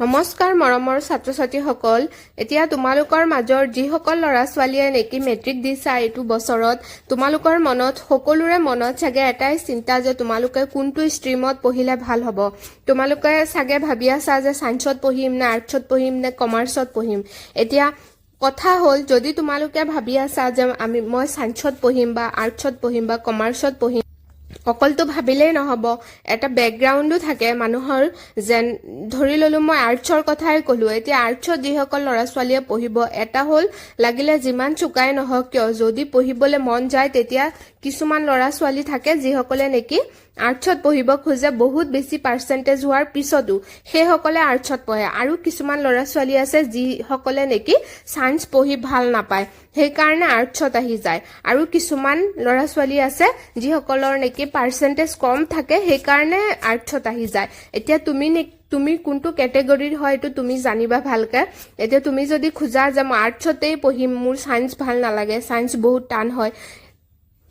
নমস্কাৰ মৰমৰ ছাত্ৰ-ছাত্ৰীসকল এতিয়া তোমালোকৰ মাজৰ যিসকল ল'ৰা ছোৱালীয়ে নেকি মেট্ৰিক দিছা এইটো বছৰত তোমালোকৰ মনত সকলোৰে মনত চাগে এটাই চিন্তা যে তোমালোকে কোনটো ষ্ট্ৰীমত পঢ়িলে ভাল হ'ব তোমালোকে চাগে ভাবি আছা যে সায়েন্সত পঢ়িম না আৰ্টছত পঢ়িম না কমাৰ্চত পঢ়িম এতিয়া কথা হল যদি তোমালোকে ভাবি আছা যে মই সায়েন্সত পঢ়িম বা আৰ্টছত পঢ়িম বা কমাৰ্চত পঢ়িম অকলটো ভাবিলেই নহব এটা ব্যাকগ্ৰাউণ্ডো থাকে মানুহৰ যেন ধৰি ললো মই আৰ্টছৰ কথাই কলো এতিয়া আৰ্টছত যিসকল ল'ৰা ছোৱালীয়ে পঢ়িব এটা হল লাগিলে যিমান চুকাই নহওক কিয় যদি পঢ়িবলৈ মন যায় তেতিয়া কিছুমান ল'ৰা ছোৱালী থাকে যিসকলে নেকি আৰ্টছত পঢ়িব খোজে বহুত বেছি পাৰ্চেন্টেজ হোৱাৰ পিছতো সেইসকলে আৰ্টছত পঢ়ে আৰু কিছুমান ল'ৰা ছোৱালী আছে যিসকলে নেকি সায়েন্স পঢ়ি ভাল নাপায় সেইকাৰণে আৰ্টছত আহি যায় আৰু কিছুমান ল'ৰা ছোৱালী আছে যিসকলৰ নেকি পাৰ্চেন্টেজ কম থাকে সেইকাৰণে আৰ্টছত আহি যায় এতিয়া তুমি কোনটো ক্যাটেগৰীৰ হয় এটো তুমি জানিবা ভালকে এতিয়া তুমি যদি খুজা যে মই আৰ্টছতেই পঢ়িম মোৰ সায়েন্স ভাল নালাগে সায়েন্স বহুত টান হয়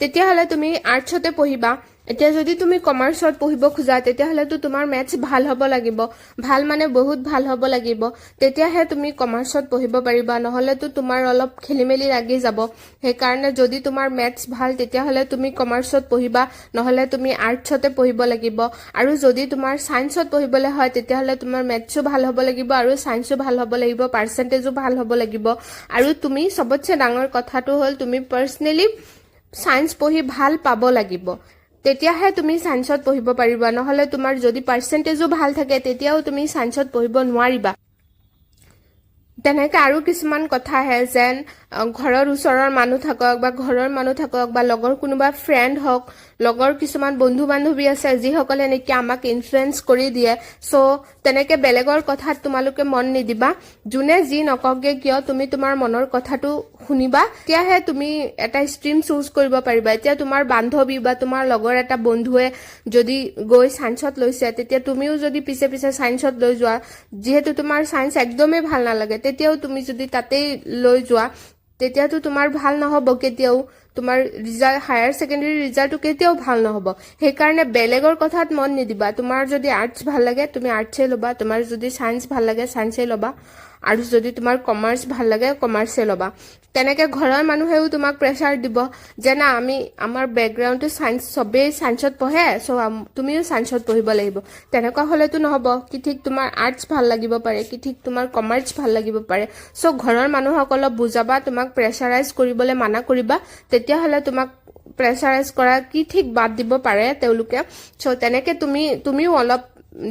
তেতিয়া হলে তুমি আৰ্টছতে পঢ়িবা এতিয়া যদি তুমি কমাৰ্চত পঢ়িব খুজা তেতিয়া হলে তো তোমাৰ ম্যাথছ ভাল হ'ব লাগিব ভাল মানে বহুত ভাল হ'ব লাগিব তেতিয়া হে তুমি কমাৰ্চত পঢ়িব পাৰিবা নহলে তো তোমাৰ অলপ খেলিমেলি লাগি যাব সেই কাৰণে যদি তোমাৰ ম্যাথছ ভাল তেতিয়া হলে তুমি কমাৰ্চত পঢ়িবা নহলে তুমি আৰ্টছতে পঢ়িব লাগিব আৰু যদি তোমাৰ সায়েন্সত পঢ়িবলে হয় তেতিয়া হলে তোমাৰ ম্যাথছো ভাল হ'ব লাগিব আৰু সায়েন্সও ভাল হ'ব লাগিব পাৰ্চেন্টেজও ভাল হ'ব লাগিব আৰু তুমি সবতছে ডাঙৰ কথাটো হল তুমি পাৰ্সোনালি সায়েন্স পঢ়ি ভাল পাব লাগিব তেতিয়াহে তুমি সায়েন্সত পঢ়িব পাৰিবা নহলে তোমাৰ যদি পাৰ্চেন্টেজও ভাল থাকে তেতিয়াও তুমি সায়েন্সত পঢ়িব নোৱাৰিবা তেনেকে আৰু কিছুমান কথা হে যেন ঘৰৰ ওচৰৰ মানুহ থাকক বা ঘৰৰ মানুহ থাকক বা লগৰ কোনোবা ফ্ৰেন্ড হওক লগৰ কিছুমান বন্ধু বান্ধৱী আছে যিসকলে নেকি আমাক ইনফ্লুৱেন্স কৰি দিয়ে সো তেনেকে বেলেগৰ কথাত তোমালোকে মন নিদিবা জুনে যি নককে কিয় তুমি তোমাৰ মনৰ কথাটো শুনিবা তেতিয়াহে তুমি এটা ষ্ট্ৰীম চুজ কৰিব পাৰিবা এতিয়া তোমাৰ বান্ধৱী বা তোমাৰ লগৰ এটা বন্ধুৱে যদি গৈ সায়েন্সত লৈছে তেতিয়া তুমিও যদি পিছে পিছে সায়েন্সত লৈ যোৱা যেহেতু তোমাৰ সায়েন্স একদমই ভাল নালাগে তেতিয়াও তুমি যদি তাতেই লৈ যোৱা তেতিয়াতো তোমাৰ ভাল নহব কেতিয়াও তোমাৰ ৰিজাল্ট হায়াৰ সেকেন্ডাৰী ৰিজাল্টটো কেতিয়াও ভাল নহব সেই কাৰণে বেলেগৰ কথাত মন নিদিবা তোমাৰ যদি আৰ্টছ ভাল লাগে তুমি আৰ্টছে লবা তোমাৰ যদি সায়েন্স ভাল লাগে সায়েন্সে লবা আৰু যদি তোমাৰ কমাৰ্চ ভাল লাগে কমাৰ্চে লবা তেনেকে ঘৰৰ মানুহেও তোমাক প্ৰেছাৰ দিব যে না আমাৰ ব্যাকগ্ৰাউণ্ডটো সায়েন্স সবেই সায়েন্সত পঢ়ে সো তুমিও সায়েন্সত পঢ়িব লাগিব তেনেকুৱা হলেতো নহব কি ঠিক তোমাৰ আৰ্টছ ভাল লাগিব পাৰে কি ঠিক তোমাৰ কমাৰ্চ ভাল লাগিব পাৰে সো ঘৰৰ মানুহসকলক বুজাবা তোমাক প্ৰেছাৰাইজ কৰিবলৈ মানা কৰিবা তেতিয়া হলে তোমাক প্ৰেছাৰাইজ কৰা কি ঠিক বাদ দিব পাৰে তেওঁলোকে সো তেনেকে তুমিও অলপ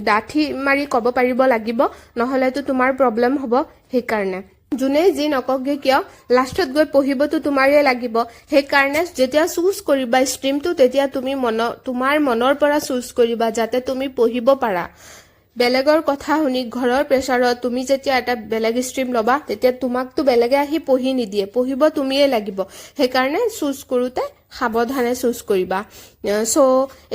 ডাঠি মাৰি কব পাৰিব লাগিব নহলেতো তোমাৰ প্ৰবলেম হ'ব সেই কাৰণে জুনে যি নককে কিয় লাষ্টত গৈ পঢ়িবতো তোমাৰে লাগিব সেই কাৰণে যেতিয়া চুজ কৰিবা ষ্ট্ৰীমটো তেতিয়া তুমি তোমাৰ মনৰ পৰা চুজ কৰিবা যাতে তুমি পঢ়িব পাৰা বেলেগৰ কথা শুনি ঘৰৰ প্ৰেছাৰত তুমি যেতিয়া এটা বেলেগ ষ্ট্ৰীম লবা তেতিয়া তোমাকতো বেলেগে আহি পঢ়ি নিদিয়ে পঢ়িব তুমিয়ে লাগিব সেই কাৰণে চুজ কৰোতে সাৱধানে চুজ কৰিবা সো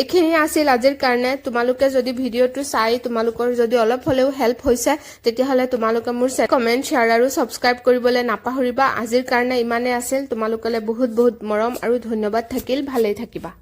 এখিনি আছিল আজিৰ কাৰণে তোমালোকে যদি ভিডিওটো চাই তোমালোকৰ যদি অলপ হলেও হেল্প হৈছে তেতিয়া হলে তোমালোকে মোৰ কমেন্ট শেয়াৰ আৰু সাবস্ক্ৰাইব কৰিবলৈ নাপাহৰিবা আজিৰ কাৰণে ইমানে আছিল তোমালোকলে বহুত বহুত মৰম আৰু ধন্যবাদ থাকিল ভালেই থাকিবা